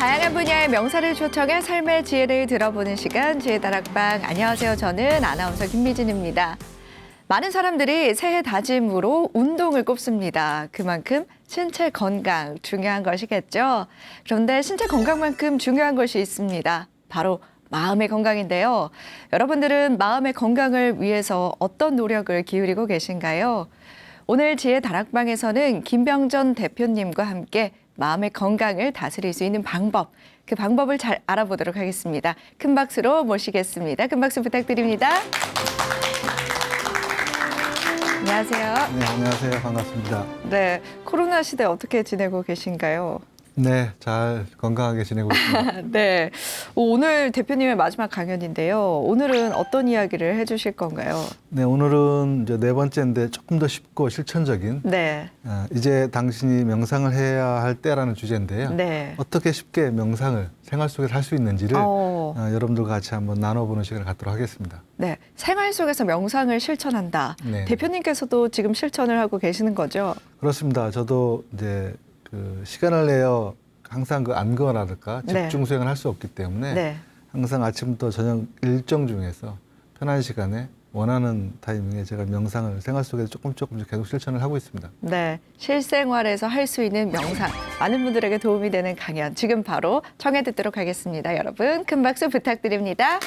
다양한 분야의 명사를 초청해 삶의 지혜를 들어보는 시간 지혜다락방. 안녕하세요. 저는 아나운서 김미진입니다. 많은 사람들이 새해 다짐으로 운동을 꼽습니다. 그만큼 신체 건강 중요한 것이겠죠. 그런데 신체 건강만큼 중요한 것이 있습니다. 바로 마음의 건강인데요. 여러분들은 마음의 건강을 위해서 어떤 노력을 기울이고 계신가요? 오늘 지혜다락방에서는 김병전 대표님과 함께 마음의 건강을 다스릴 수 있는 방법, 그 방법을 잘 알아보도록 하겠습니다. 큰 박수로 모시겠습니다. 큰 박수 부탁드립니다. 안녕하세요. 네, 안녕하세요. 반갑습니다. 네, 코로나 시대 어떻게 지내고 계신가요? 네, 잘 건강하게 지내고 있습니다. 네, 오늘 대표님의 마지막 강연인데요. 오늘은 어떤 이야기를 해주실 건가요? 네, 오늘은 이제 네 번째인데 조금 더 쉽고 실천적인 네, 이제 당신이 명상을 해야 할 때라는 주제인데요. 네. 어떻게 쉽게 명상을 생활 속에서 할 수 있는지를 여러분들과 같이 한번 나눠보는 시간을 갖도록 하겠습니다. 네, 생활 속에서 명상을 실천한다. 네. 대표님께서도 지금 실천을 하고 계시는 거죠? 그렇습니다. 저도 이제 그 시간을 내어 항상 그 안거라든가 네. 집중 수행을 할 수 없기 때문에 네. 항상 아침부터 저녁 일정 중에서 편한 시간에 원하는 타이밍에 제가 명상을 생활 속에서 조금씩 계속 실천을 하고 있습니다. 네, 실생활에서 할 수 있는 명상, 많은 분들에게 도움이 되는 강연 지금 바로 청해 듣도록 하겠습니다. 여러분 큰 박수 부탁드립니다.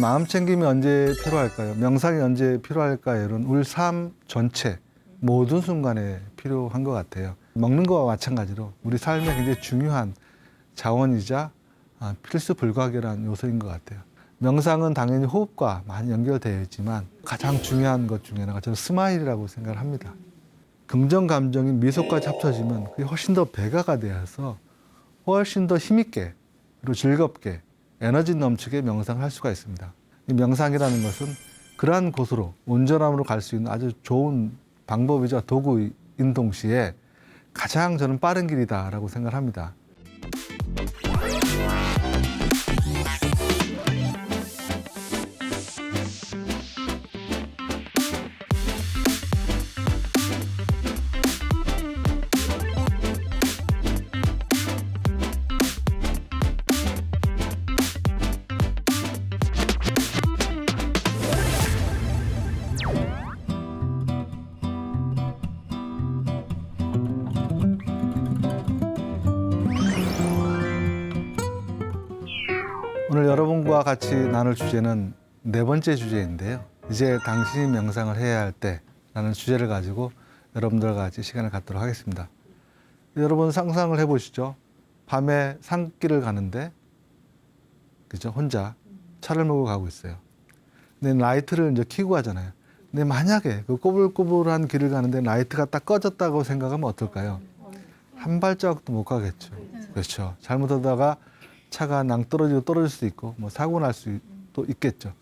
마음 챙김이 언제 필요할까요? 명상이 언제 필요할까요? 이런 우리 삶 전체 모든 순간에 필요한 것 같아요. 먹는 거와 마찬가지로 우리 삶에 굉장히 중요한 자원이자 필수 불가결한 요소인 것 같아요. 명상은 당연히 호흡과 많이 연결되어 있지만 가장 중요한 것 중에 하나가 저는 스마일이라고 생각을 합니다. 긍정 감정인 미소까지 합쳐지면 그게 훨씬 더 배가가 되어서 훨씬 더 힘있게 그리고 즐겁게 에너지 넘치게 명상을 할 수가 있습니다. 이 명상이라는 것은 그러한 곳으로 온전함으로 갈 수 있는 아주 좋은 방법이자 도구인 동시에 가장 저는 빠른 길이다라고 생각을 합니다. 오늘 여러분과 같이 나눌 주제는 네 번째 주제인데요. 이제 당신이 명상을 해야 할 때라는 주제를 가지고 여러분들과 같이 시간을 갖도록 하겠습니다. 여러분 상상을 해보시죠. 밤에 산길을 가는데, 그죠? 혼자 차를 몰고 가고 있어요. 근데 라이트를 이제 켜고 가잖아요. 근데 만약에 그 꼬불꼬불한 길을 가는데 라이트가 딱 꺼졌다고 생각하면 어떨까요? 한 발자국도 못 가겠죠. 그렇죠. 잘못하다가 차가 낭떠러지고 떨어질 수도 있고 뭐 사고 날 수도 있겠죠.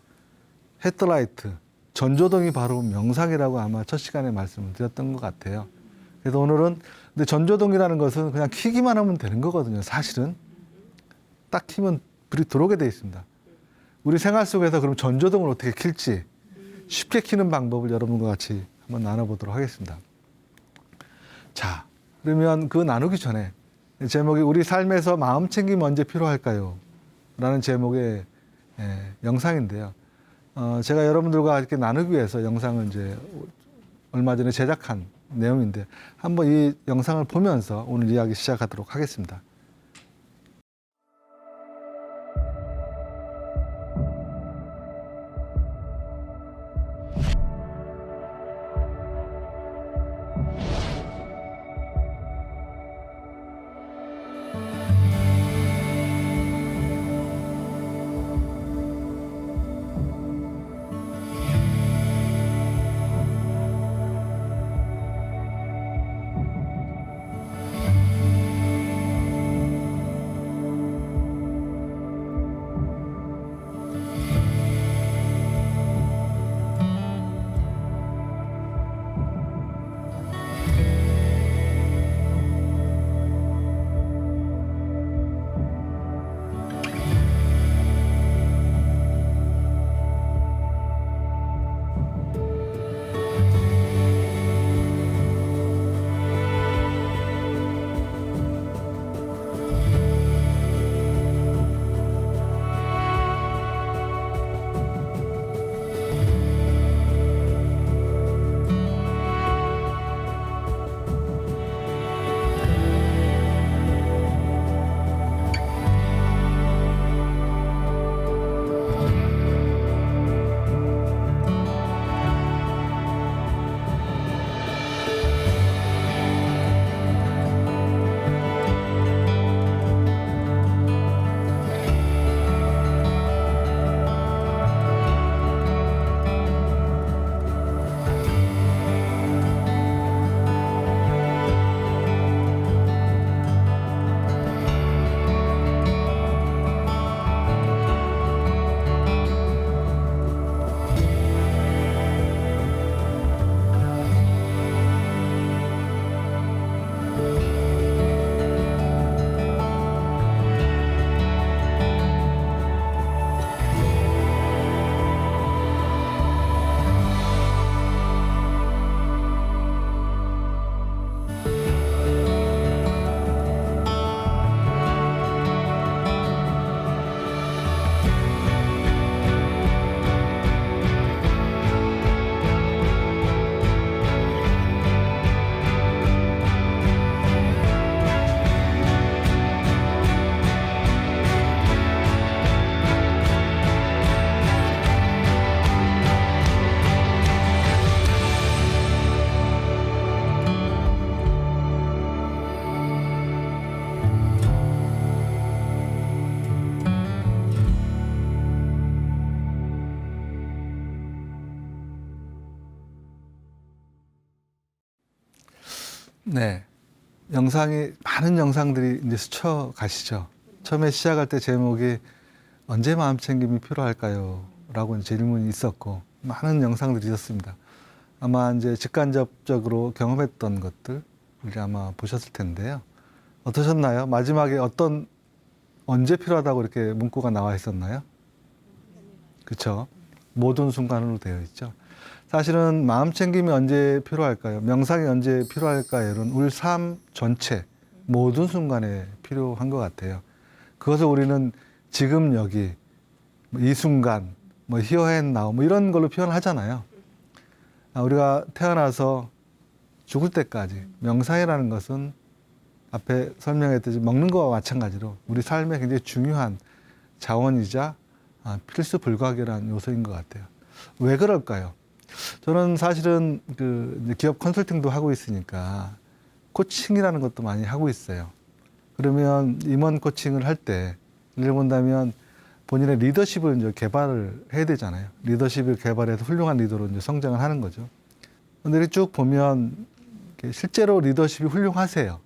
헤드라이트, 전조등이 바로 명상이라고 아마 첫 시간에 말씀을 드렸던 것 같아요. 그래서 오늘은 근데 전조등이라는 것은 그냥 켜기만 하면 되는 거거든요. 사실은 딱 켜면 불이 들어오게 돼 있습니다. 우리 생활 속에서 그럼 전조등을 어떻게 킬지 쉽게 켜는 방법을 여러분과 같이 한번 나눠보도록 하겠습니다. 자, 그러면 그 나누기 전에 제목이 우리 삶에서 마음 챙김이 언제 필요할까요? 라는 제목의 영상인데요. 제가 여러분들과 이렇게 나누기 위해서 영상을 이제 얼마 전에 제작한 내용인데 한번 이 영상을 보면서 오늘 이야기 시작하도록 하겠습니다. 네. 많은 영상들이 이제 스쳐 가시죠. 처음에 시작할 때 제목이 언제 마음 챙김이 필요할까요? 라고 질문이 있었고, 많은 영상들이 있었습니다. 아마 이제 직간접적으로 경험했던 것들, 우리 아마 보셨을 텐데요. 어떠셨나요? 마지막에 언제 필요하다고 이렇게 문구가 나와 있었나요? 그렇죠. 모든 순간으로 되어 있죠. 사실은 마음 챙김이 언제 필요할까요? 명상이 언제 필요할까요? 우리 삶 전체 모든 순간에 필요한 것 같아요. 그것을 우리는 지금 여기 이 순간 here and now 이런 걸로 표현하잖아요. 우리가 태어나서 죽을 때까지 명상이라는 것은 앞에 설명했듯이 먹는 것과 마찬가지로 우리 삶에 굉장히 중요한 자원이자 필수 불가결한 요소인 것 같아요. 왜 그럴까요? 저는 사실은 이제 기업 컨설팅도 하고 있으니까 코칭이라는 것도 많이 하고 있어요. 그러면 임원 코칭을 할 때 예를 본다면 본인의 리더십을 이제 개발을 해야 되잖아요. 리더십을 개발해서 훌륭한 리더로 이제 성장을 하는 거죠. 근데 쭉 보면 실제로 리더십이 훌륭하세요.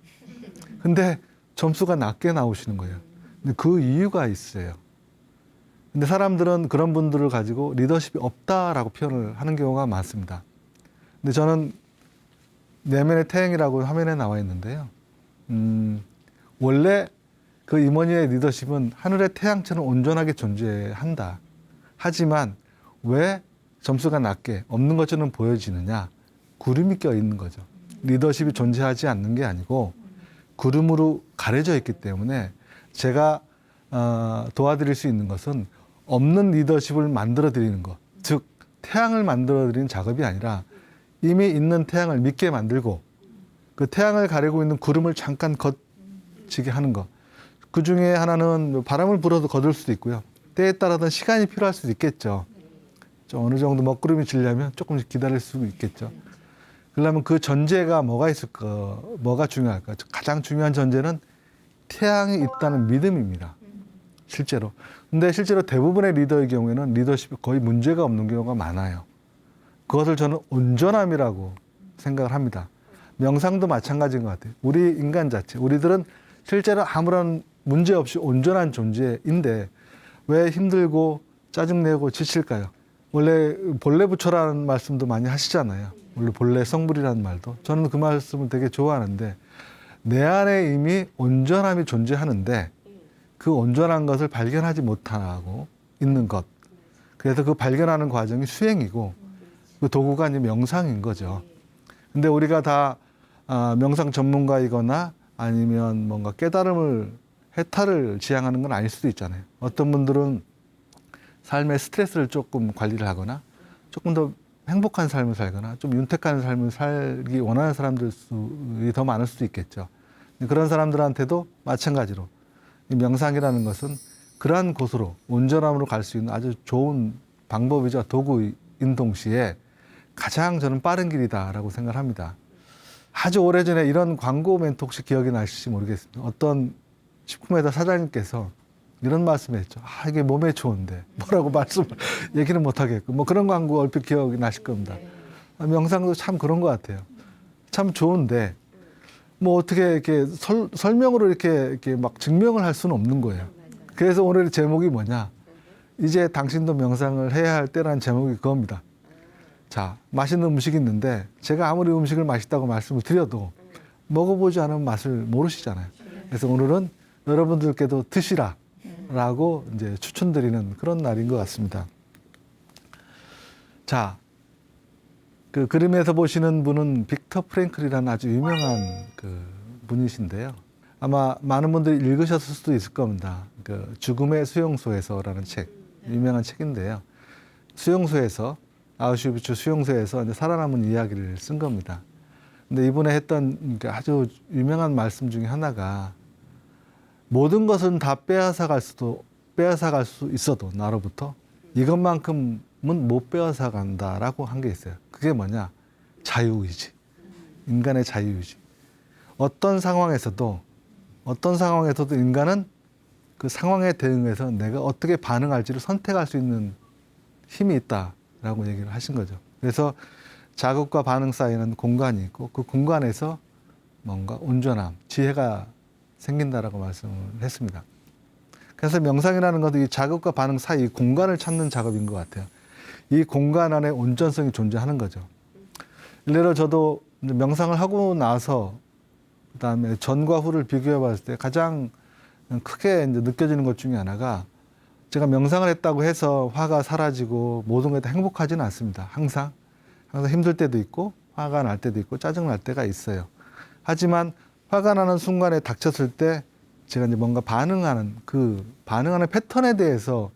근데 점수가 낮게 나오시는 거예요. 근데 그 이유가 있어요. 근데 사람들은 그런 분들을 가지고 리더십이 없다라고 표현을 하는 경우가 많습니다. 근데 저는 내면의 태양이라고 화면에 나와 있는데요. 원래 그 임원의 리더십은 하늘의 태양처럼 온전하게 존재한다. 하지만 왜 점수가 낮게 없는 것처럼 보여지느냐? 구름이 껴 있는 거죠. 리더십이 존재하지 않는 게 아니고 구름으로 가려져 있기 때문에 제가 도와드릴 수 있는 것은 없는 리더십을 만들어 드리는 것, 즉 태양을 만들어 드리는 작업이 아니라 이미 있는 태양을 믿게 만들고 그 태양을 가리고 있는 구름을 잠깐 걷히게 하는 것. 그 중에 하나는 바람을 불어도 거둘 수도 있고요. 때에 따라서는 시간이 필요할 수도 있겠죠. 좀 어느 정도 먹구름이 지려면 조금씩 기다릴 수 있겠죠. 그러려면 그 전제가 뭐가 있을까, 뭐가 중요할까? 가장 중요한 전제는 태양이 있다는 믿음입니다. 실제로. 근데 실제로 대부분의 리더의 경우에는 리더십이 거의 문제가 없는 경우가 많아요. 그것을 저는 온전함이라고 생각을 합니다. 명상도 마찬가지인 것 같아요. 우리 인간 자체, 우리들은 실제로 아무런 문제 없이 온전한 존재인데 왜 힘들고 짜증내고 지칠까요? 원래 본래 부처라는 말씀도 많이 하시잖아요. 원래 본래 성불이라는 말도. 저는 그 말씀을 되게 좋아하는데 내 안에 이미 온전함이 존재하는데 그 온전한 것을 발견하지 못하고 있는 것. 그래서 그 발견하는 과정이 수행이고 그 도구가 이제 명상인 거죠. 근데 우리가 다 명상 전문가이거나 아니면 뭔가 깨달음을 해탈을 지향하는 건 아닐 수도 있잖아요. 어떤 분들은 삶의 스트레스를 조금 관리를 하거나 조금 더 행복한 삶을 살거나 좀 윤택한 삶을 살기 원하는 사람들이 더 많을 수도 있겠죠. 그런 사람들한테도 마찬가지로 이 명상이라는 것은 그러한 곳으로 온전함으로 갈 수 있는 아주 좋은 방법이자 도구인 동시에 가장 저는 빠른 길이다라고 생각을 합니다. 아주 오래전에 이런 광고 멘트 혹시 기억이 나실지 모르겠습니다. 어떤 식품회사 사장님께서 이런 말씀을 했죠. 이게 몸에 좋은데 뭐라고 얘기는 못하겠고 뭐 그런 광고 얼핏 기억이 나실 겁니다. 명상도 참 그런 것 같아요. 참 좋은데 뭐 어떻게 이렇게 설명으로 이렇게 막 증명을 할 수는 없는 거예요. 그래서 오늘 제목이 뭐냐? 이제 당신도 명상을 해야 할 때라는 제목이 그겁니다. 자, 맛있는 음식이 있는데 제가 아무리 음식을 맛있다고 말씀을 드려도 먹어보지 않으면 맛을 모르시잖아요. 그래서 오늘은 여러분들께도 드시라라고 이제 추천드리는 그런 날인 것 같습니다. 자, 그 그림에서 보시는 분은 빅터 프랭클이라는 아주 유명한 그 분이신데요. 아마 많은 분들이 읽으셨을 수도 있을 겁니다. 그 죽음의 수용소에서라는 책, 유명한 책인데요. 수용소에서 아우슈비츠 수용소에서 이제 살아남은 이야기를 쓴 겁니다. 근데 이분이 했던 아주 유명한 말씀 중에 하나가 모든 것은 다 빼앗아갈 수 있어도 나로부터 이것만큼은 못 빼앗아 간다라고 한 게 있어요. 그게 뭐냐? 자유의지. 인간의 자유의지. 어떤 상황에서도 인간은 그 상황에 대응해서 내가 어떻게 반응할지를 선택할 수 있는 힘이 있다라고 얘기를 하신 거죠. 그래서 자극과 반응 사이에는 공간이 있고 그 공간에서 뭔가 온전함, 지혜가 생긴다라고 말씀을 했습니다. 그래서 명상이라는 것도 이 자극과 반응 사이 공간을 찾는 작업인 것 같아요. 이 공간 안에 온전성이 존재하는 거죠. 일례로 저도 명상을 하고 나서 그다음에 전과 후를 비교해 봤을 때 가장 크게 이제 느껴지는 것 중에 하나가 제가 명상을 했다고 해서 화가 사라지고 모든 게 다 행복하지는 않습니다. 항상 힘들 때도 있고 화가 날 때도 있고 짜증 날 때가 있어요. 하지만 화가 나는 순간에 닥쳤을 때 제가 이제 뭔가 반응하는 그 반응하는 패턴에 대해서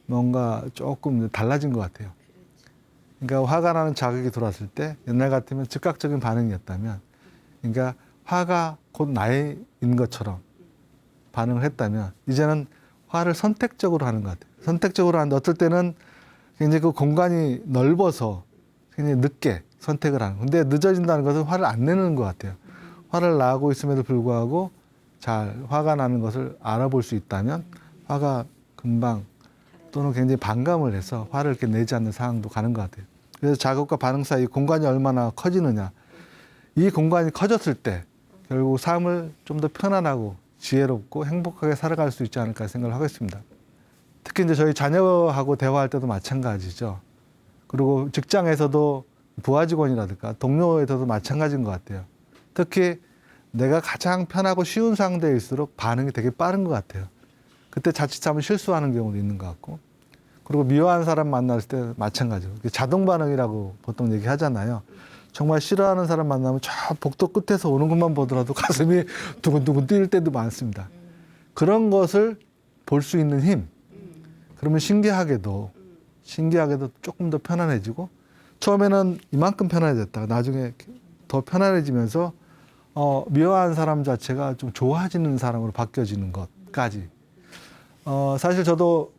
뭔가 조금 달라진 것 같아요. 그러니까 화가 나는 자극이 들어왔을 때 옛날 같으면 즉각적인 반응이었다면, 그러니까 화가 곧 나인 것처럼 반응을 했다면 이제는 화를 선택적으로 하는 것 같아요. 선택적으로 하는데 어떨 때는 굉장히 그 공간이 넓어서 굉장히 늦게 선택을 하는. 근데 늦어진다는 것은 화를 안 내는 것 같아요. 화를 나고 있음에도 불구하고 잘 화가 나는 것을 알아볼 수 있다면 화가 금방 또는 굉장히 반감을 해서 화를 이렇게 내지 않는 상황도 가는 것 같아요. 그래서 자극과 반응 사이 공간이 얼마나 커지느냐. 이 공간이 커졌을 때 결국 삶을 좀 더 편안하고 지혜롭고 행복하게 살아갈 수 있지 않을까 생각을 하고 있습니다. 특히 이제 저희 자녀하고 대화할 때도 마찬가지죠. 그리고 직장에서도 부하 직원이라든가 동료에서도 마찬가지인 것 같아요. 특히 내가 가장 편하고 쉬운 상대일수록 반응이 되게 빠른 것 같아요. 그때 자칫하면 실수하는 경우도 있는 것 같고, 그리고 미워하는 사람 만났을 때 마찬가지로 자동 반응이라고 보통 얘기하잖아요. 정말 싫어하는 사람 만나면 저 복도 끝에서 오는 것만 보더라도 가슴이 두근두근 뛸 때도 많습니다. 그런 것을 볼 수 있는 힘. 그러면 신기하게도 조금 더 편안해지고, 처음에는 이만큼 편안해졌다가 나중에 더 편안해지면서 미워하는 사람 자체가 좀 좋아지는 사람으로 바뀌어지는 것까지. 사실 저도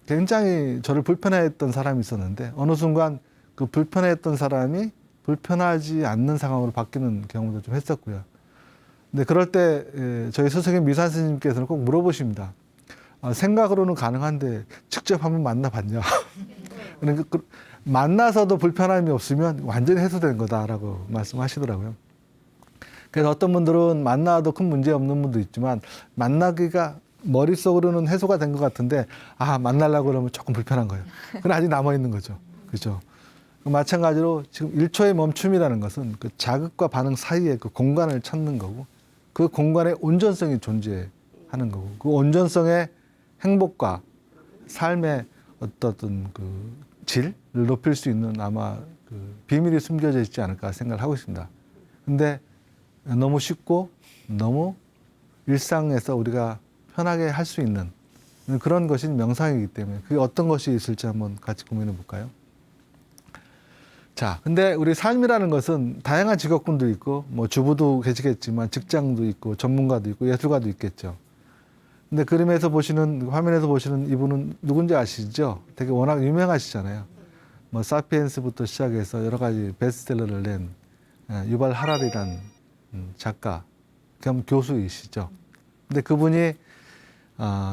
굉장히 저를 불편해했던 사람이 있었는데 어느 순간 그 불편해했던 사람이 불편하지 않는 상황으로 바뀌는 경우도 좀 했었고요. 근데 그럴 때 저희 스승인 미산 스님께서는 꼭 물어보십니다. 생각으로는 가능한데 직접 한번 만나봤냐? 그러니까 만나서도 불편함이 없으면 완전히 해소된 거다라고 말씀하시더라고요. 그래서 어떤 분들은 만나도 큰 문제 없는 분도 있지만 만나기가 머릿속으로는 해소가 된 것 같은데 만나려고 그러면 조금 불편한 거예요. 그건 아직 남아있는 거죠. 그렇죠? 마찬가지로 지금 1초의 멈춤이라는 것은 그 자극과 반응 사이에 그 공간을 찾는 거고, 그 공간에 온전성이 존재하는 거고, 그 온전성의 행복과 삶의 어떤 그 질을 높일 수 있는 아마 그 비밀이 숨겨져 있지 않을까 생각을 하고 있습니다. 근데 너무 쉽고 너무 일상에서 우리가 편하게 할 수 있는 그런 것이 명상이기 때문에 그게 어떤 것이 있을지 한번 같이 고민해 볼까요? 자, 근데 우리 삶이라는 것은 다양한 직업군도 있고 뭐 주부도 계시겠지만 직장도 있고 전문가도 있고 예술가도 있겠죠. 근데 그림에서 보시는, 화면에서 보시는 이분은 누군지 아시죠? 되게 워낙 유명하시잖아요. 뭐 사피엔스부터 시작해서 여러 가지 베스트셀러를 낸 유발 하라리라는 작가 겸 교수이시죠. 근데 그분이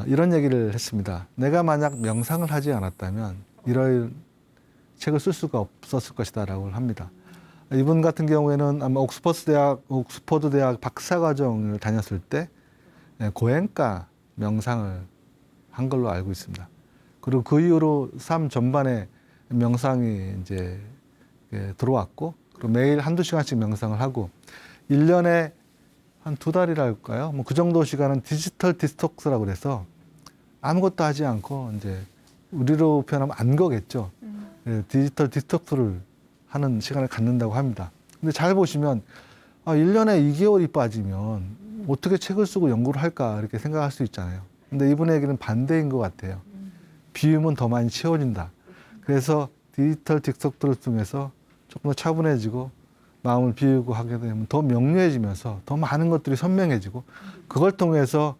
이런 얘기를 했습니다. 내가 만약 명상을 하지 않았다면 이런 책을 쓸 수가 없었을 것이다라고 합니다. 이분 같은 경우에는 아마 옥스퍼드 대학 박사과정을 다녔을 때 고행가 명상을 한 걸로 알고 있습니다. 그리고 그 이후로 삶 전반에 명상이 이제 들어왔고, 그리고 매일 한두 시간씩 명상을 하고 1년에 한 2달이랄까요? 뭐 그 정도 시간은 디지털 디톡스라고 그래서 아무것도 하지 않고 이제 우리로 표현하면 안 거겠죠. 디지털 디톡스를 하는 시간을 갖는다고 합니다. 근데 잘 보시면 1년에 2개월이 빠지면 어떻게 책을 쓰고 연구를 할까 이렇게 생각할 수 있잖아요. 근데 이분의 얘기는 반대인 것 같아요. 비우면 더 많이 채워진다. 그래서 디지털 디톡스를 통해서 조금 더 차분해지고 마음을 비우고 하게 되면 더 명료해지면서 더 많은 것들이 선명해지고, 그걸 통해서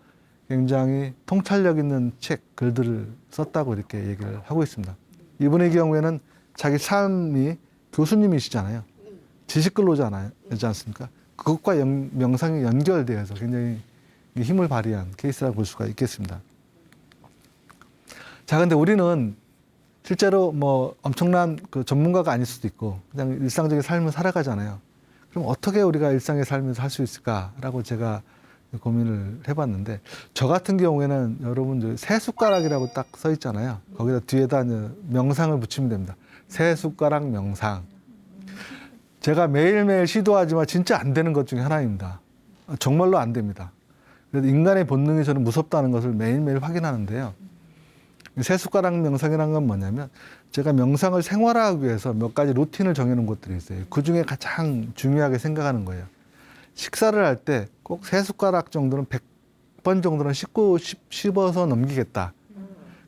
굉장히 통찰력 있는 책, 글들을 썼다고 이렇게 얘기를 하고 있습니다. 이분의 경우에는 자기 삶이 교수님이시잖아요. 지식근로잖아요. 그렇지 않습니까? 그것과 명상이 연결되어서 굉장히 힘을 발휘한 케이스라고 볼 수가 있겠습니다. 자, 근데 우리는 실제로 뭐 엄청난 그 전문가가 아닐 수도 있고 그냥 일상적인 삶을 살아가잖아요. 그럼 어떻게 우리가 일상의 삶에서 할 수 있을까라고 제가 고민을 해봤는데, 저 같은 경우에는 여러분 새 숟가락이라고 딱 써 있잖아요. 거기다 뒤에다 명상을 붙이면 됩니다. 새 숟가락 명상. 제가 매일매일 시도하지만 진짜 안 되는 것 중에 하나입니다. 정말로 안 됩니다. 그래서 인간의 본능이 저는 무섭다는 것을 매일매일 확인하는데요. 새 숟가락 명상이라는 건 뭐냐면, 제가 명상을 생활화하기 위해서 몇 가지 루틴을 정해놓은 것들이 있어요. 그 중에 가장 중요하게 생각하는 거예요. 식사를 할 때 꼭 세 숟가락 정도는 100번 정도는 씹어서 넘기겠다.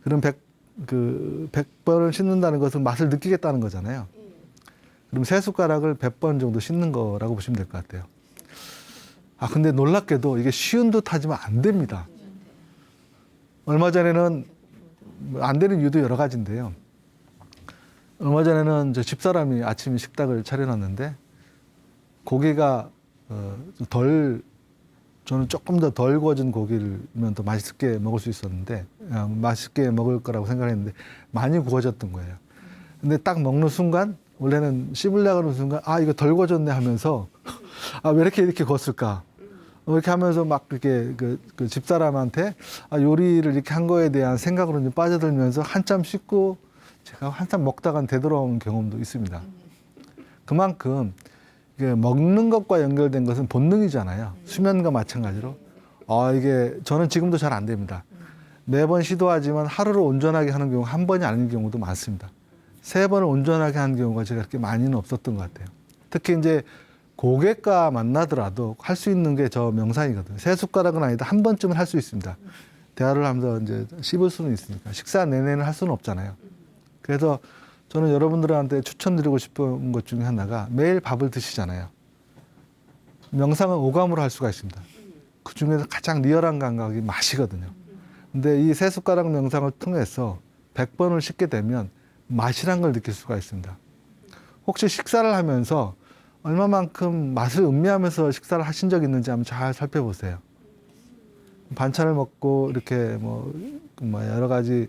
그럼 100번을 씹는다는 것은 맛을 느끼겠다는 거잖아요. 그럼 세 숟가락을 100번 정도 씹는 거라고 보시면 될 것 같아요. 근데 놀랍게도 이게 쉬운 듯 하지만 안 됩니다. 얼마 전에는 안 되는 이유도 여러 가지인데요. 얼마 전에는 저 집사람이 아침 식탁을 차려놨는데, 고기가 저는 조금 더 덜 구워진 고기면 더 맛있게 먹을 수 있었는데, 맛있게 먹을 거라고 생각했는데 많이 구워졌던 거예요. 근데 딱 먹는 순간, 원래는 씹으려고 하는 순간, 이거 덜 구워졌네 하면서 왜 이렇게 구웠을까? 이렇게 하면서 막 이렇게 그 집사람한테 요리를 이렇게 한 거에 대한 생각으로 이제 빠져들면서 한참 씹고, 제가 한참 먹다가 되돌아온 경험도 있습니다. 그만큼 먹는 것과 연결된 것은 본능이잖아요. 수면과 마찬가지로. 이게 저는 지금도 잘 안 됩니다. 매번 시도하지만 하루를 온전하게 하는 경우가 한 번이 아닌 경우도 많습니다. 3번을 온전하게 하는 경우가 제가 그렇게 많이는 없었던 것 같아요. 특히 이제 고객과 만나더라도 할 수 있는 게 저 명상이거든요. 세 숟가락은 아니다. 한 번쯤은 할 수 있습니다. 대화를 하면서 이제 씹을 수는 있으니까. 식사 내내는 할 수는 없잖아요. 그래서 저는 여러분들한테 추천드리고 싶은 것 중에 하나가, 매일 밥을 드시잖아요. 명상은 오감으로 할 수가 있습니다. 그 중에서 가장 리얼한 감각이 맛이거든요. 근데 이 세 숟가락 명상을 통해서 100번을 씹게 되면 맛이란 걸 느낄 수가 있습니다. 혹시 식사를 하면서 얼마만큼 맛을 음미하면서 식사를 하신 적 있는지 한번 잘 살펴보세요. 반찬을 먹고 이렇게 여러 가지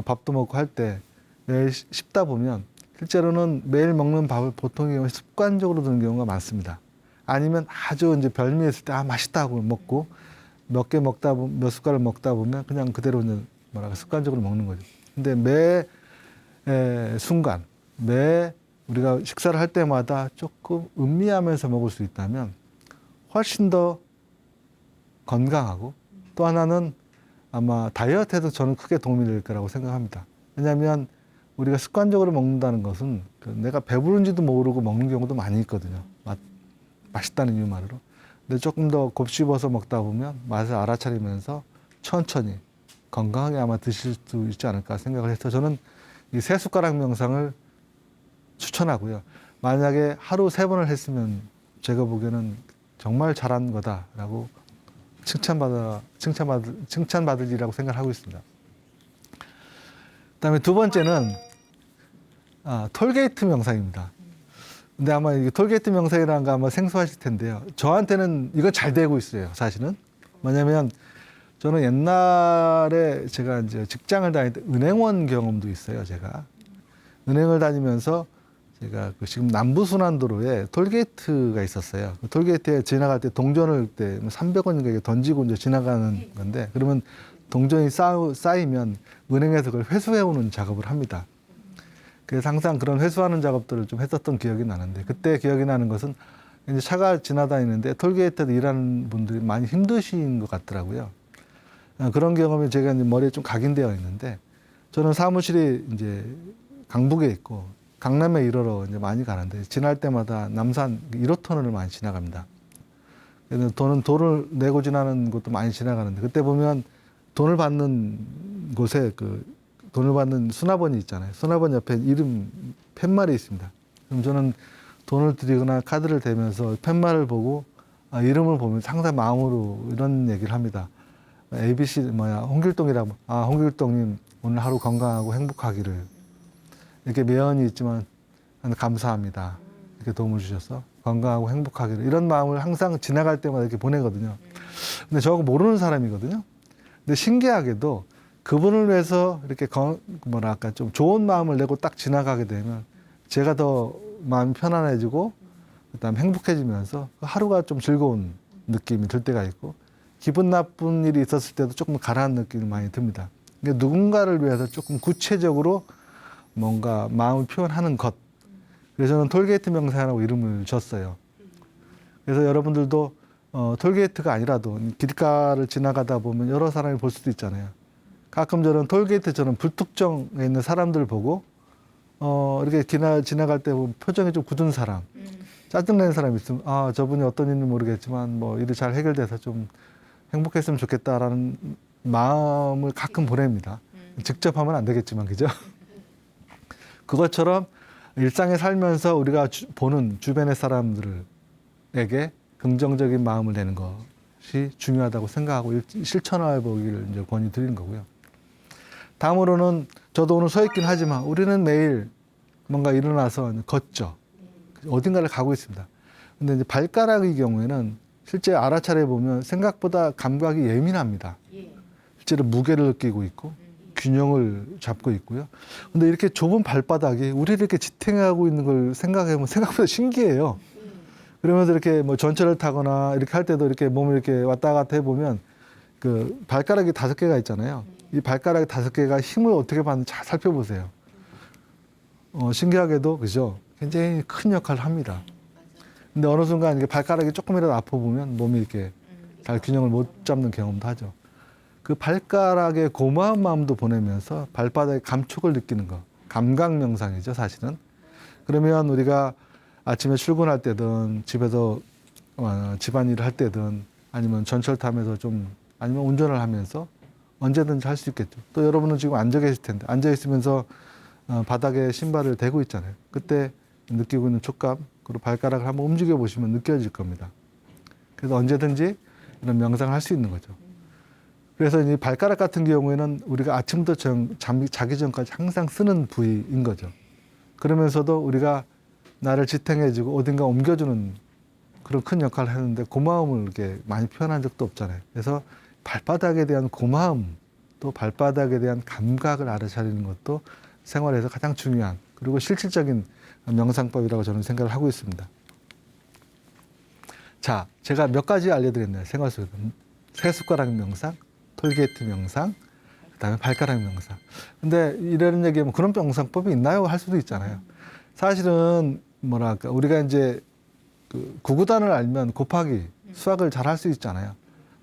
밥도 먹고 할 때 매일 씹다 보면 실제로는 매일 먹는 밥을 보통 습관적으로 드는 경우가 많습니다. 아니면 아주 이제 별미했을 때 맛있다고 먹고 몇 숟가락 먹다 보면 그냥 그대로 이제 습관적으로 먹는 거죠. 근데 매 순간, 우리가 식사를 할 때마다 조금 음미하면서 먹을 수 있다면 훨씬 더 건강하고, 또 하나는 아마 다이어트에도 저는 크게 도움이 될 거라고 생각합니다. 왜냐하면 우리가 습관적으로 먹는다는 것은 내가 배부른지도 모르고 먹는 경우도 많이 있거든요. 맛있다는 이유만으로. 근데 조금 더 곱씹어서 먹다 보면 맛을 알아차리면서 천천히 건강하게 아마 드실 수 있지 않을까 생각을 해서 저는 이 세 숟가락 명상을 추천하고요. 만약에 하루 3번을 했으면 제가 보기에는 정말 잘한 거다라고 칭찬받으리라고 생각을 하고 있습니다. 그다음에 두 번째는 톨게이트 명상입니다. 근데 아마 이게 톨게이트 명상이라는 거 아마 생소하실 텐데요. 저한테는 이거 잘 되고 있어요, 사실은. 뭐냐면 저는 옛날에 제가 이제 직장을 다닐 때 은행원 경험도 있어요, 제가. 은행을 다니면서 제가 지금 남부순환도로에 톨게이트가 있었어요. 그 톨게이트에 지나갈 때 동전을 300원인가 던지고 이제 지나가는 건데, 그러면 동전이 쌓이면 은행에서 그걸 회수해오는 작업을 합니다. 그래서 항상 그런 회수하는 작업들을 좀 했었던 기억이 나는데, 그때 기억이 나는 것은 이제 차가 지나다니는데 톨게이트에서 일하는 분들이 많이 힘드신 것 같더라고요. 그런 경험이 제가 이제 머리에 좀 각인되어 있는데, 저는 사무실이 이제 강북에 있고 강남에 일하러 이제 많이 가는데, 지날 때마다 남산 1호 터널을 많이 지나갑니다. 그래서 돈을 내고 지나는 곳도 많이 지나가는데, 그때 보면 돈을 받는 곳에 돈을 받는 수납원이 있잖아요. 수납원 옆에 이름 팻말이 있습니다. 그럼 저는 돈을 드리거나 카드를 대면서 팻말을 보고 이름을 보면 항상 마음으로 이런 얘기를 합니다. ABC 홍길동이라고. 홍길동님 오늘 하루 건강하고 행복하기를. 이렇게 매연이 있지만 감사합니다. 이렇게 도움을 주셔서 건강하고 행복하기를. 이런 마음을 항상 지나갈 때마다 이렇게 보내거든요. 근데 저거 모르는 사람이거든요. 근데 신기하게도 그분을 위해서 이렇게 좀 좋은 마음을 내고 딱 지나가게 되면 제가 더 마음이 편안해지고, 그다음에 행복해지면서 하루가 좀 즐거운 느낌이 들 때가 있고 기분 나쁜 일이 있었을 때도 조금 가라앉는 느낌이 많이 듭니다. 그러니까 누군가를 위해서 조금 구체적으로 뭔가 마음을 표현하는 것. 그래서 저는 톨게이트 명상이라고 이름을 줬어요. 그래서 여러분들도 톨게이트가 아니라도 길가를 지나가다 보면 여러 사람이 볼 수도 있잖아요. 가끔 저는 톨게이트처럼 불특정에 있는 사람들 보고 이렇게 지나갈 때 보면 표정이 좀 굳은 사람, 짜증내는 사람이 있으면 아 저분이 어떤 일인지 모르겠지만 뭐 일이 잘 해결돼서 좀 행복했으면 좋겠다라는 마음을 가끔 보냅니다. 직접 하면 안 되겠지만 그죠? 그것처럼 일상에 살면서 우리가 보는 주변의 사람들에게 긍정적인 마음을 내는 것이 중요하다고 생각하고 실천해 보기를 이제 권유 드리는 거고요. 다음으로는 저도 오늘 서 있긴 하지만 우리는 매일 뭔가 일어나서 걷죠. 어딘가를 가고 있습니다. 근데 이제 발가락의 경우에는 실제 알아차려 보면 생각보다 감각이 예민합니다. 실제로 무게를 느끼고 있고 균형을 잡고 있고요. 근데 이렇게 좁은 발바닥이 우리를 이렇게 지탱하고 있는 걸 생각해보면 생각보다 신기해요. 그러면서 이렇게 뭐 전철을 타거나 이렇게 할 때도 이렇게 몸을 이렇게 왔다 갔다 해보면 그 발가락이 5개가 있잖아요. 이 발가락이 5개가 힘을 어떻게 받는지 잘 살펴보세요. 신기하게도 그죠? 굉장히 큰 역할을 합니다. 근데 어느 순간 이게 발가락이 조금이라도 아파 보면 몸이 이렇게 잘 균형을 못 잡는 경험도 하죠. 그 발가락에 고마운 마음도 보내면서 발바닥의 감촉을 느끼는 거. 감각 명상이죠, 사실은. 그러면 우리가 아침에 출근할 때든 집에서 집안일을 할 때든 아니면 전철 타면서 좀 아니면 운전을 하면서 언제든지 할 수 있겠죠. 또 여러분은 지금 앉아 계실 텐데 앉아 있으면서 바닥에 신발을 대고 있잖아요. 그때 느끼고 있는 촉감 그리고 발가락을 한번 움직여 보시면 느껴질 겁니다. 그래서 언제든지 이런 명상을 할 수 있는 거죠. 그래서 이 발가락 같은 경우에는 우리가 아침부터 자기 전까지 항상 쓰는 부위인 거죠. 그러면서도 우리가 나를 지탱해주고 어딘가 옮겨주는 그런 큰 역할을 하는데 고마움을 이렇게 많이 표현한 적도 없잖아요. 그래서 발바닥에 대한 고마움 또 발바닥에 대한 감각을 알아차리는 것도 생활에서 가장 중요한 그리고 실질적인 명상법이라고 저는 생각을 하고 있습니다. 자, 제가 몇 가지 알려드렸네요. 생활 속에서. 세 숟가락 명상, 톨게이트 명상, 그다음에 발가락 명상. 근데 이런 얘기하면 그런 명상법이 있나요? 할 수도 있잖아요. 사실은 뭐랄까 우리가 이제 그 구구단을 알면 곱하기 수학을 잘 할 수 있잖아요.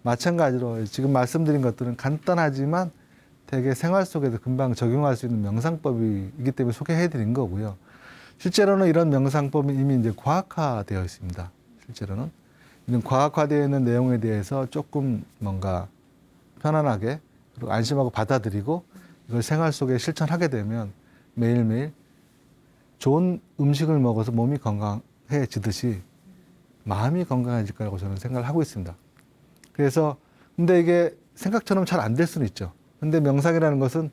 마찬가지로 지금 말씀드린 것들은 간단하지만 되게 생활 속에서 금방 적용할 수 있는 명상법이기 때문에 소개해 드린 거고요. 실제로는 이런 명상법이 이미 이제 과학화되어 있습니다. 실제로는 이런 과학화되어 있는 내용에 대해서 조금 뭔가 편안하게 그리고 안심하고 받아들이고 이걸 생활 속에 실천하게 되면 매일매일 좋은 음식을 먹어서 몸이 건강해지듯이 마음이 건강해질 거라고 저는 생각을 하고 있습니다. 그래서 근데 이게 생각처럼 잘 안 될 수는 있죠. 근데 명상이라는 것은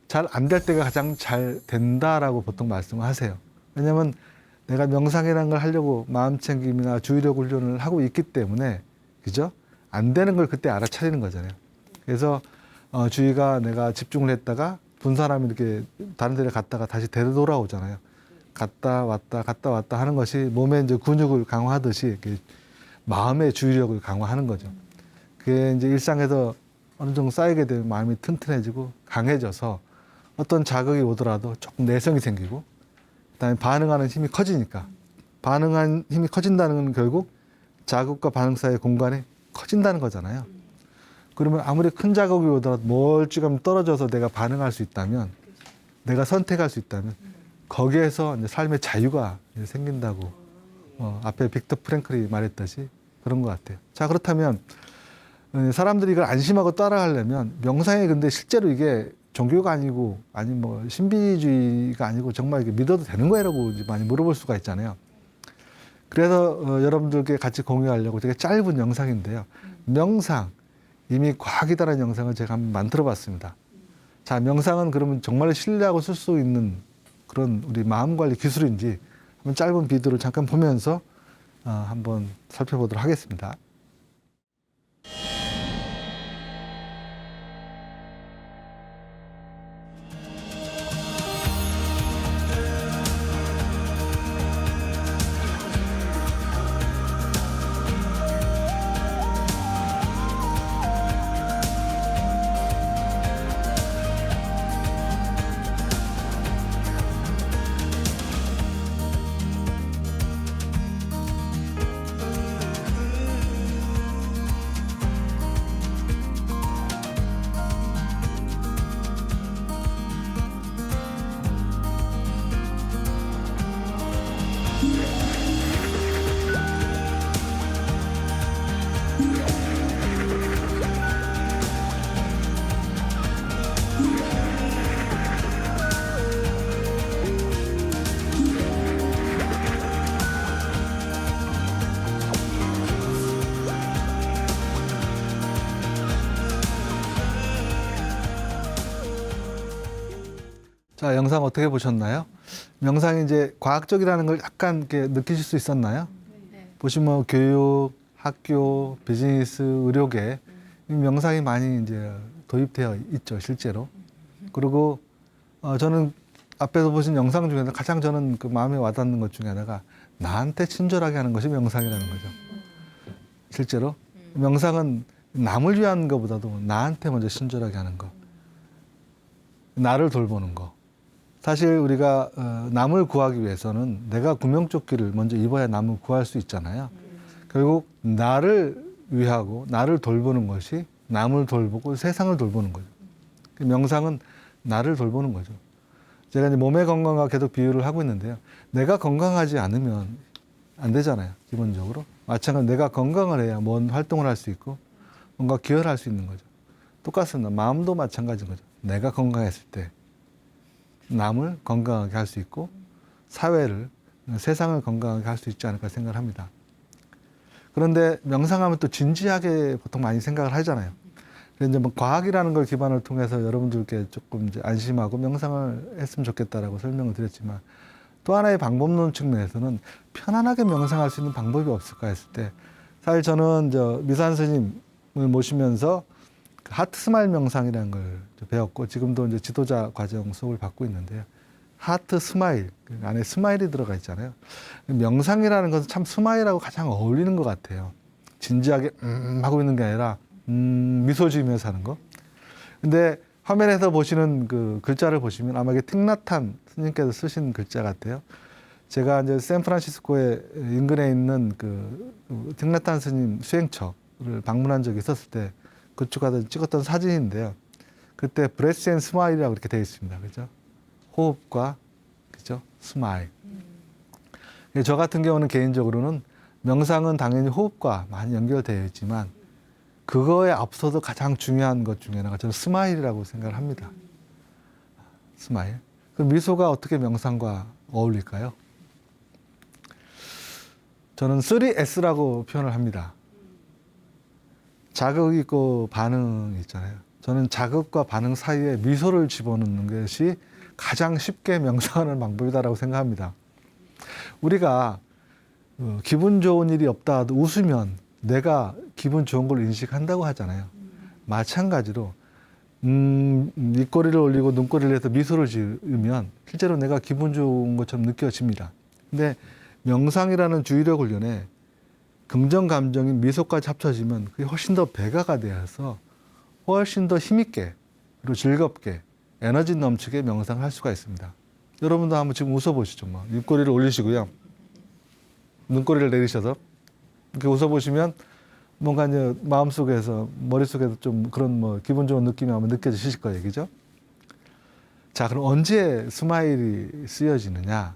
잘 안 될 때가 가장 잘 된다라고 보통 말씀을 하세요. 왜냐하면 내가 명상이라는 걸 하려고 마음챙김이나 주의력 훈련을 하고 있기 때문에 그죠? 안 되는 걸 그때 알아차리는 거잖아요. 그래서 주의가 내가 집중을 했다가 분사람이 이렇게 다른 데를 갔다가 다시 되돌아오잖아요. 갔다 왔다 하는 것이 몸의 이제 근육을 강화하듯이 이렇게 마음의 주의력을 강화하는 거죠. 그게 이제 일상에서 어느 정도 쌓이게 되면 마음이 튼튼해지고 강해져서 어떤 자극이 오더라도 조금 내성이 생기고 그다음에 반응하는 힘이 커지니까 반응하는 힘이 커진다는 건 결국 자극과 반응 사이의 공간이 커진다는 거잖아요. 그러면 아무리 큰 자극이 오더라도 멀찌감치 떨어져서 내가 반응할 수 있다면 내가 선택할 수 있다면 거기에서 이제 삶의 자유가 생긴다고 앞에 빅터 프랭클이 말했듯이 그런 것 같아요. 자, 그렇다면 사람들이 이걸 안심하고 따라하려면 명상이 근데 실제로 이게 종교가 아니고 아니 뭐 신비주의가 아니고 정말 이게 믿어도 되는 거라고 많이 물어볼 수가 있잖아요. 그래서 여러분들께 같이 공유하려고 되게 짧은 영상인데요. 명상 이미 과학이다라는 영상을 제가 한번 만들어 봤습니다. 자, 명상은 그러면 정말 신뢰하고 쓸 수 있는 그런 우리 마음 관리 기술인지 한번 짧은 비디오를 잠깐 보면서 한번 살펴보도록 하겠습니다. 자, 영상 어떻게 보셨나요? 명상이 이제 과학적이라는 걸 약간 이렇게 느끼실 수 있었나요? 보시면 교육, 학교, 비즈니스, 의료계 이 명상이 많이 이제 도입되어 있죠, 실제로. 그리고 저는 앞에서 보신 영상 중에서 가장 저는 그 마음에 와닿는 것 중에 하나가 나한테 친절하게 하는 것이 명상이라는 거죠. 실제로 명상은 남을 위한 것보다도 나한테 먼저 친절하게 하는 거, 나를 돌보는 거. 사실 우리가 남을 구하기 위해서는 내가 구명조끼를 먼저 입어야 남을 구할 수 있잖아요. 결국 나를 위하고 나를 돌보는 것이 남을 돌보고 세상을 돌보는 거죠. 명상은 나를 돌보는 거죠. 제가 이제 몸의 건강과 계속 비유를 하고 있는데요. 내가 건강하지 않으면 안 되잖아요. 기본적으로. 마찬가지로 내가 건강을 해야 뭔 활동을 할 수 있고 뭔가 기여를 할 수 있는 거죠. 똑같습니다. 마음도 마찬가지인 거죠. 내가 건강했을 때 남을 건강하게 할 수 있고 사회를, 세상을 건강하게 할 수 있지 않을까 생각을 합니다. 그런데 명상하면 또 진지하게 보통 많이 생각을 하잖아요. 그래서 이제 뭐 과학이라는 걸 기반을 통해서 여러분들께 조금 이제 안심하고 명상을 했으면 좋겠다라고 설명을 드렸지만 또 하나의 방법론 측면에서는 편안하게 명상할 수 있는 방법이 없을까 했을 때 사실 저는 미산 스님을 모시면서 그 하트 스마일 명상이라는 걸 배웠고 지금도 이제 지도자 과정 수업을 받고 있는데요. 하트 스마일, 그 안에 스마일이 들어가 있잖아요. 명상이라는 것은 참 스마일하고 가장 어울리는 것 같아요. 진지하게 하고 있는 게 아니라 미소 지으면서 하는 거. 근데 화면에서 보시는 그 글자를 보시면 아마 이게 틱나탄 스님께서 쓰신 글자 같아요. 제가 이제 샌프란시스코에 인근에 있는 그 틱나탄 스님 수행처를 방문한 적이 있었을 때 그쪽 가서 찍었던 사진인데요. 그때 브레스 앤 스마일이라고 이렇게 되어 있습니다. 그죠? 호흡과 그죠? 스마일. 저 같은 경우는 개인적으로는 명상은 당연히 호흡과 많이 연결되어 있지만 그거에 앞서서 가장 중요한 것 중에 하나가 저는 스마일이라고 생각을 합니다. 스마일. 그 미소가 어떻게 명상과 어울릴까요? 저는 3S라고 표현을 합니다. 자극 있고 반응 있잖아요. 저는 자극과 반응 사이에 미소를 집어넣는 것이 가장 쉽게 명상하는 방법이다라고 생각합니다. 우리가 기분 좋은 일이 없다 하도 웃으면 내가 기분 좋은 걸 인식한다고 하잖아요. 마찬가지로 입꼬리를 올리고 눈꼬리를 해서 미소를 지으면 실제로 내가 기분 좋은 것처럼 느껴집니다. 근데 명상이라는 주의력 훈련에 긍정 감정인 미소까지 합쳐지면 그게 훨씬 더 배가가 되어서 훨씬 더 힘있게 그리고 즐겁게 에너지 넘치게 명상을 할 수가 있습니다. 여러분도 한번 지금 웃어보시죠. 뭐. 입꼬리를 올리시고요. 눈꼬리를 내리셔서 이렇게 웃어보시면 뭔가 이제 마음속에서 머릿속에서 좀 그런 뭐 기분 좋은 느낌이 한번 느껴지실 거예요. 그죠? 자, 그럼 언제 스마일이 쓰여지느냐?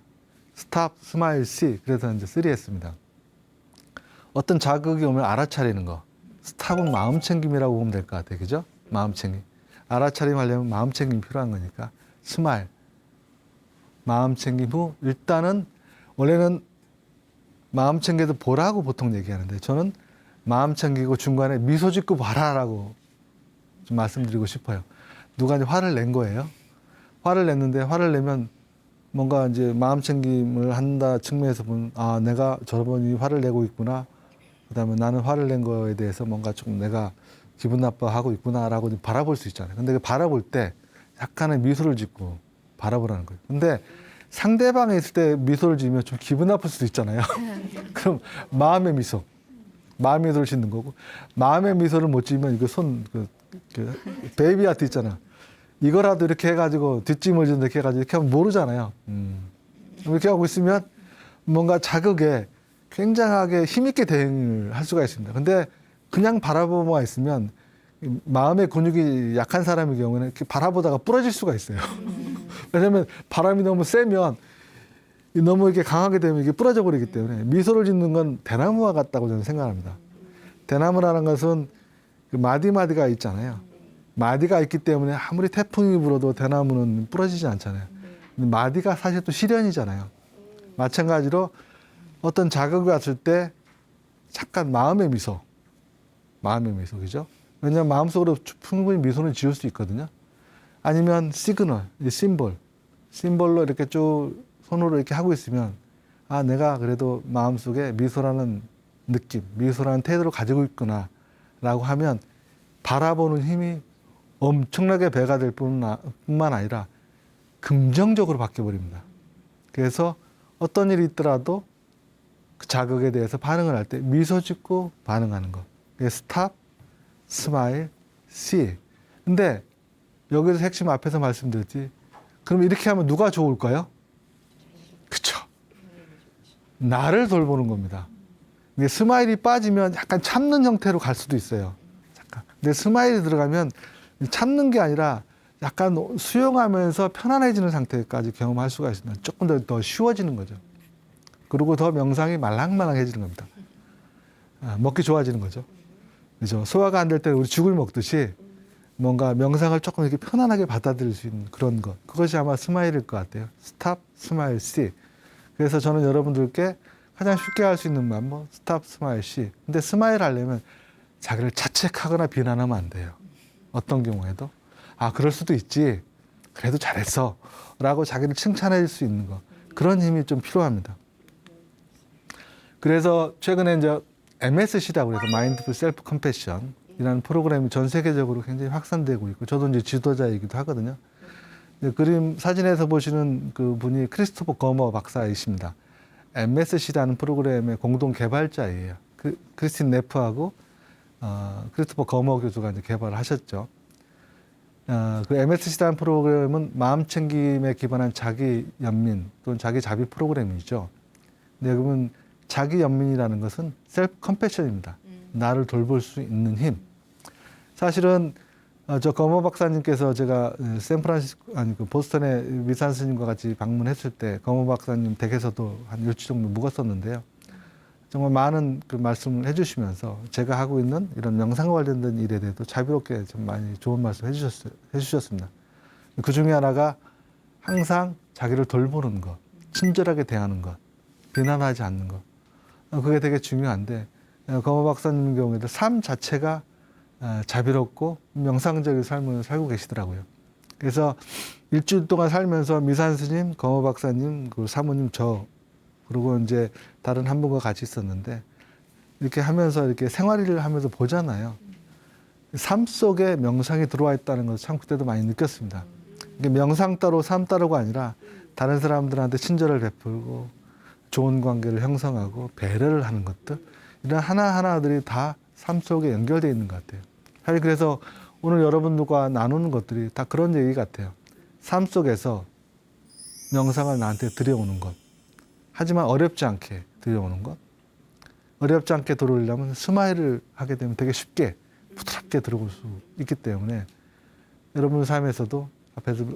스탑, 스마일, 시. 그래서 이제 3 했습니다. 어떤 자극이 오면 알아차리는 거. 스탑은 마음 챙김이라고 보면 될 것 같아요. 그죠? 마음 챙김. 알아차림 하려면 마음 챙김이 필요한 거니까. 스마일. 마음 챙김 후 일단은 원래는 마음 챙겨도 보라고 보통 얘기하는데 저는 마음 챙기고 중간에 미소 짓고 봐라라고 좀 말씀드리고 싶어요. 누가 이제 화를 낸 거예요. 화를 냈는데 화를 내면 뭔가 이제 마음 챙김을 한다 측면에서 보면 아 내가 저번이 화를 내고 있구나. 그다음에 나는 화를 낸 거에 대해서 뭔가 좀 내가 기분 나빠하고 있구나라고 바라볼 수 있잖아요. 근데 그 바라볼 때 약간의 미소를 짓고 바라보라는 거예요. 근데 상대방이 있을 때 미소를 지으면 좀 기분 나쁠 수도 있잖아요. 그럼 마음의 미소. 마음의 미소를 짓는 거고 마음의 미소를 못 지으면 이거 그 베이비 아트 있잖아. 이거라도 이렇게 해가지고 뒷짐을 지는데 이렇게 해가지고 이렇게 하면 모르잖아요. 이렇게 하고 있으면 뭔가 자극에 굉장하게 힘있게 대응을 할 수가 있습니다. 근데 그냥 바라보고만 있으면 마음의 근육이 약한 사람의 경우는 이렇게 바라보다가 부러질 수가 있어요. 왜냐하면 바람이 너무 세면 너무 이렇게 강하게 되면 이게 부러져 버리기 때문에 미소를 짓는 건 대나무와 같다고 저는 생각합니다. 대나무라는 것은 그 마디마디가 있잖아요. 마디가 있기 때문에 아무리 태풍이 불어도 대나무는 부러지지 않잖아요. 근데 마디가 사실 또 시련이잖아요. 마찬가지로 어떤 자극이 왔을 때 잠깐 마음의 미소, 그죠? 왜냐하면 마음속으로 충분히 미소는 지을 수 있거든요. 아니면 시그널, 심볼, 심볼로 이렇게 쭉 손으로 이렇게 하고 있으면 아, 내가 그래도 마음속에 미소라는 느낌, 미소라는 태도를 가지고 있구나 라고 하면 바라보는 힘이 엄청나게 배가 될 뿐만 아니라 긍정적으로 바뀌어버립니다. 그래서 어떤 일이 있더라도 그 자극에 대해서 반응을 할 때 미소 짓고 반응하는 것. 스탑, 스마일, 씨. 근데 여기서 핵심 앞에서 말씀드렸지. 그럼 이렇게 하면 누가 좋을까요? 그쵸. 나를 돌보는 겁니다. 근데 스마일이 빠지면 약간 참는 형태로 갈 수도 있어요. 잠깐. 근데 스마일이 들어가면 참는 게 아니라 약간 수용하면서 편안해지는 상태까지 경험할 수가 있습니다. 조금 더 쉬워지는 거죠. 그리고 더 명상이 말랑말랑해지는 겁니다. 먹기 좋아지는 거죠. 그죠? 소화가 안 될 때 우리 죽을 먹듯이 뭔가 명상을 조금 이렇게 편안하게 받아들일 수 있는 그런 것. 그것이 아마 스마일일 것 같아요. 스탑, 스마일, 씨. 그래서 저는 여러분들께 가장 쉽게 할 수 있는 방법, 스탑, 스마일, 씨. 근데 스마일 하려면 자기를 자책하거나 비난하면 안 돼요. 어떤 경우에도. 아, 그럴 수도 있지. 그래도 잘했어. 라고 자기를 칭찬해 줄 수 있는 것. 그런 힘이 좀 필요합니다. 그래서 최근에 이제 MSC라고 해서 마인드풀 셀프 컴패션이라는 프로그램이 전 세계적으로 굉장히 확산되고 있고 저도 이제 지도자이기도 하거든요. 그림 사진에서 보시는 그 분이 크리스토퍼 거머 박사이십니다. MSC라는 프로그램의 공동 개발자예요. 크리스틴 네프하고 크리스토퍼 거머 교수가 이제 개발을 하셨죠. 그 MSC라는 프로그램은 마음 챙김에 기반한 자기 연민 또는 자기 자비 프로그램이죠. 근데 그러면 자기 연민이라는 것은 셀프 컴패션입니다. 나를 돌볼 수 있는 힘. 사실은 저 거머 박사님께서 제가 보스턴의 미산 스님과 같이 방문했을 때 거머 박사님 댁에서도 한 일주 정도 묵었었는데요. 정말 많은 그 말씀을 해주시면서 제가 하고 있는 이런 명상과 관련된 일에 대해서 자비롭게 좀 많이 좋은 말씀 해주셨습니다. 그 중에 하나가 항상 자기를 돌보는 것, 친절하게 대하는 것, 비난하지 않는 것. 그게 되게 중요한데 거머 박사님 경우에도 삶 자체가 자비롭고 명상적인 삶을 살고 계시더라고요. 그래서 일주일 동안 살면서 미산 스님, 거머 박사님, 그 사모님 저 그리고 이제 다른 한 분과 같이 있었는데 이렇게 하면서 이렇게 생활을 하면서 보잖아요. 삶 속에 명상이 들어와 있다는 것을 참 그때도 많이 느꼈습니다. 이게 명상 따로 삶 따로가 아니라 다른 사람들한테 친절을 베풀고 좋은 관계를 형성하고 배려를 하는 것들 이런 하나하나들이 다 삶 속에 연결되어 있는 것 같아요. 사실 그래서 오늘 여러분들과 나누는 것들이 다 그런 얘기 같아요. 삶 속에서 명상을 나한테 들여오는 것. 하지만 어렵지 않게 들여오는 것. 어렵지 않게 들어오려면 스마일을 하게 되면 되게 쉽게 부드럽게 들어올 수 있기 때문에 여러분 삶에서도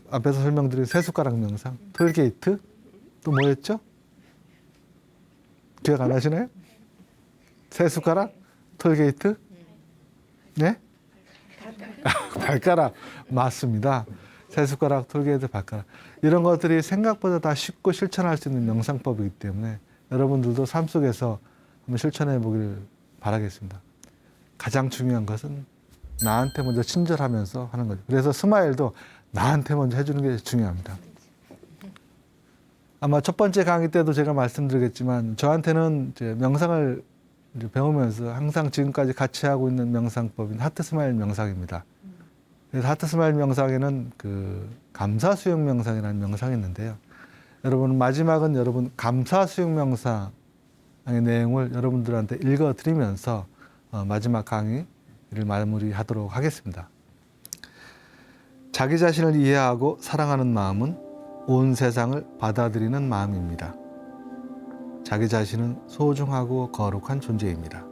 앞에서 설명드린 세 숟가락 명상, 톨게이트, 또 뭐였죠? 기억 안 하시나요? 세 숟가락, 톨게이트, 네? 발가락 맞습니다. 세 숟가락, 톨게이트, 발가락 이런 것들이 생각보다 다 쉽고 실천할 수 있는 명상법이기 때문에 여러분들도 삶 속에서 한번 실천해 보기를 바라겠습니다. 가장 중요한 것은 나한테 먼저 친절하면서 하는 거죠. 그래서 스마일도 나한테 먼저 해주는 게 중요합니다. 아마 첫 번째 강의 때도 제가 말씀드리겠지만 저한테는 이제 명상을 이제 배우면서 항상 지금까지 같이 하고 있는 명상법인 하트 스마일 명상입니다. 그래서 하트 스마일 명상에는 그 감사 수용 명상이라는 명상이 있는데요. 여러분 마지막은 여러분 감사 수용 명상의 내용을 여러분들한테 읽어드리면서 마지막 강의를 마무리하도록 하겠습니다. 자기 자신을 이해하고 사랑하는 마음은 온 세상을 받아들이는 마음입니다. 자기 자신은 소중하고 거룩한 존재입니다.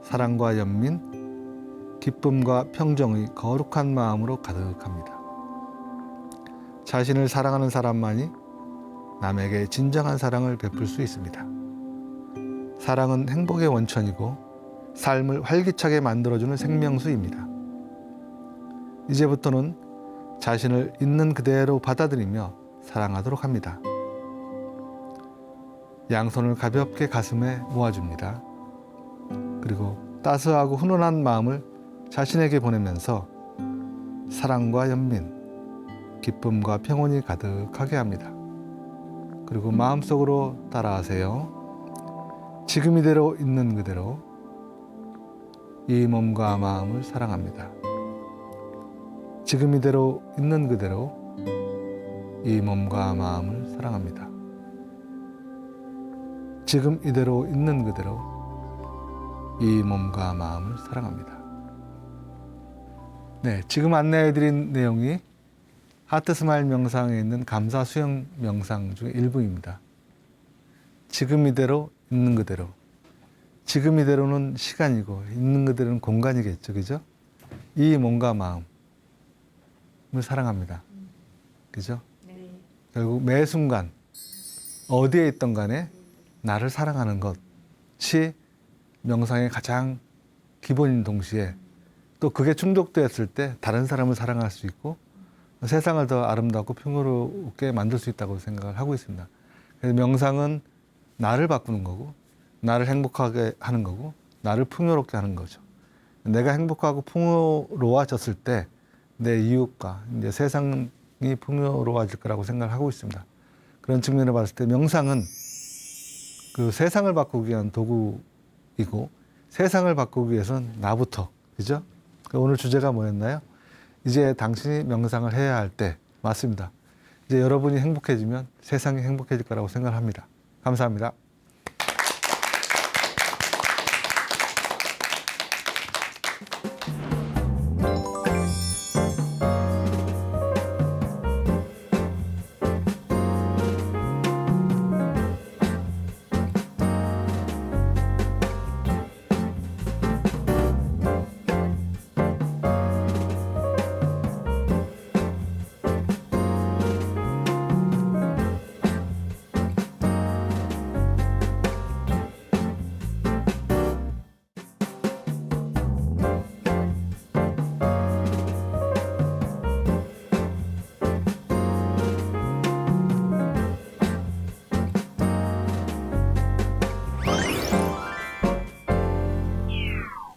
사랑과 연민, 기쁨과 평정의 거룩한 마음으로 가득합니다. 자신을 사랑하는 사람만이 남에게 진정한 사랑을 베풀 수 있습니다. 사랑은 행복의 원천이고 삶을 활기차게 만들어주는 생명수입니다. 이제부터는 자신을 있는 그대로 받아들이며 사랑하도록 합니다. 양손을 가볍게 가슴에 모아줍니다. 그리고 따스하고 훈훈한 마음을 자신에게 보내면서 사랑과 연민, 기쁨과 평온이 가득하게 합니다. 그리고 마음속으로 따라하세요. 지금 이대로 있는 그대로 이 몸과 마음을 사랑합니다. 지금 이대로 있는 그대로 이 몸과 마음을 사랑합니다. 지금 이대로 있는 그대로 이 몸과 마음을 사랑합니다. 네, 지금 안내해드린 내용이 하트 스마일 명상에 있는 감사 수영 명상 중의 일부입니다. 지금 이대로 있는 그대로. 지금 이대로는 시간이고 있는 그대로는 공간이겠죠, 그죠? 이 몸과 마음을 사랑합니다. 그죠? 결국 매 순간 어디에 있던 간에 나를 사랑하는 것이 명상의 가장 기본인 동시에 또 그게 충족되었을 때 다른 사람을 사랑할 수 있고 세상을 더 아름답고 평화롭게 만들 수 있다고 생각을 하고 있습니다. 그래서 명상은 나를 바꾸는 거고 나를 행복하게 하는 거고 나를 풍요롭게 하는 거죠. 내가 행복하고 풍요로워졌을 때 내 이웃과 이제 세상이 풍요로워질 거라고 생각을 하고 있습니다. 그런 측면을 봤을 때 명상은 그 세상을 바꾸기 위한 도구이고 세상을 바꾸기 위해서는 나부터, 그죠? 오늘 주제가 뭐였나요? 이제 당신이 명상을 해야 할 때, 맞습니다. 이제 여러분이 행복해지면 세상이 행복해질 거라고 생각합니다. 감사합니다.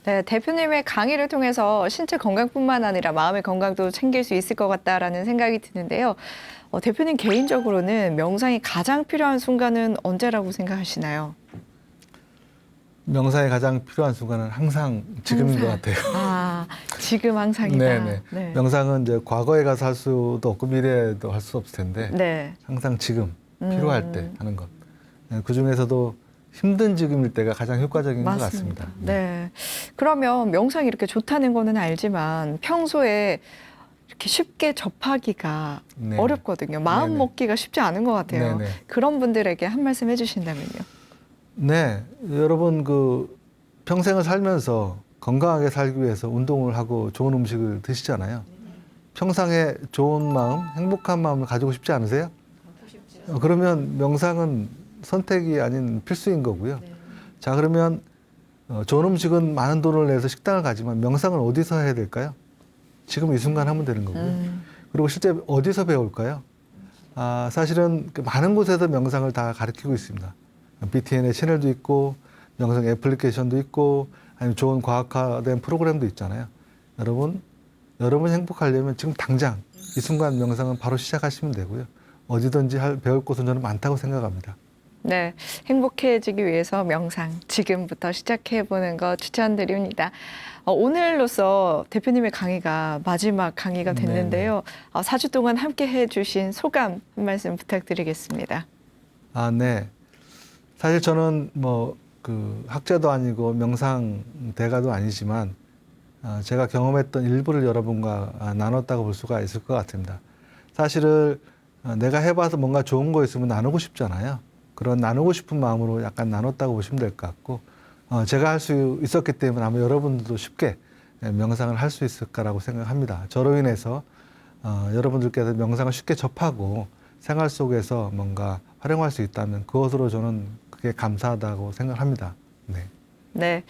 네, 대표님의 강의를 통해서 신체 건강뿐만 아니라 마음의 건강도 챙길 수 있을 것 같다라는 생각이 드는데요. 대표님 개인적으로는 명상이 가장 필요한 순간은 언제라고 생각하시나요? 명상이 가장 필요한 순간은 항상 지금인 것 같아요. 아, 지금 항상이다. 네네. 네. 명상은 이제 과거에 가서 할 수도 없고 미래에도 할 수 없을 텐데 네. 항상 지금 필요할 때 하는 것. 그 중에서도 힘든 지금일 때가 가장 효과적인 것 같습니다. 네. 그러면 명상이 이렇게 좋다는 거는 알지만 평소에 이렇게 쉽게 접하기가 네. 어렵거든요. 마음 네네. 먹기가 쉽지 않은 것 같아요. 네네. 그런 분들에게 한 말씀 해주신다면요. 네, 여러분 그 평생을 살면서 건강하게 살기 위해서 운동을 하고 좋은 음식을 드시잖아요. 평상에 좋은 마음, 행복한 마음을 가지고 싶지 않으세요? 그러면 명상은 선택이 아닌 필수인 거고요. 자, 그러면 좋은 음식은 많은 돈을 내서 식당을 가지만 명상은 어디서 해야 될까요? 지금 이 순간 하면 되는 거고요. 그리고 실제 어디서 배울까요? 사실은 많은 곳에서 명상을 다 가르치고 있습니다. BTN의 채널도 있고 명상 애플리케이션도 있고 아니면 좋은 과학화된 프로그램도 있잖아요. 여러분이 행복하려면 지금 당장 이 순간 명상은 바로 시작하시면 되고요. 어디든지 배울 곳은 저는 많다고 생각합니다. 네, 행복해지기 위해서 명상 지금부터 시작해보는 거 추천드립니다. 오늘로써 대표님의 강의가 마지막 강의가 됐는데요. 4주 동안 함께 해주신 소감 한 말씀 부탁드리겠습니다. 네. 사실 저는 학자도 아니고 명상 대가도 아니지만 제가 경험했던 일부를 여러분과 나눴다고 볼 수가 있을 것 같습니다. 사실은 내가 해봐서 뭔가 좋은 거 있으면 나누고 싶잖아요. 그런 나누고 싶은 마음으로 약간 나눴다고 보시면 될 것 같고 제가 할 수 있었기 때문에 아마 여러분들도 쉽게 명상을 할 수 있을 거라고 생각합니다. 저로 인해서 여러분들께서 명상을 쉽게 접하고 생활 속에서 뭔가 활용할 수 있다면 그것으로 저는 그게 감사하다고 생각합니다. 네. 네.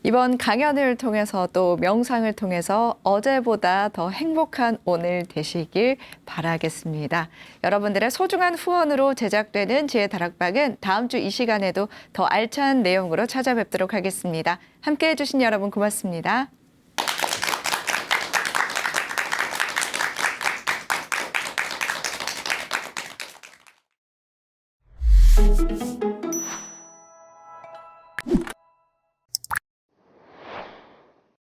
이번 강연을 통해서 또 명상을 통해서 어제보다 더 행복한 오늘 되시길 바라겠습니다. 여러분들의 소중한 후원으로 제작되는 지혜 다락방은 다음 주 이 시간에도 더 알찬 내용으로 찾아뵙도록 하겠습니다. 함께해 주신 여러분 고맙습니다.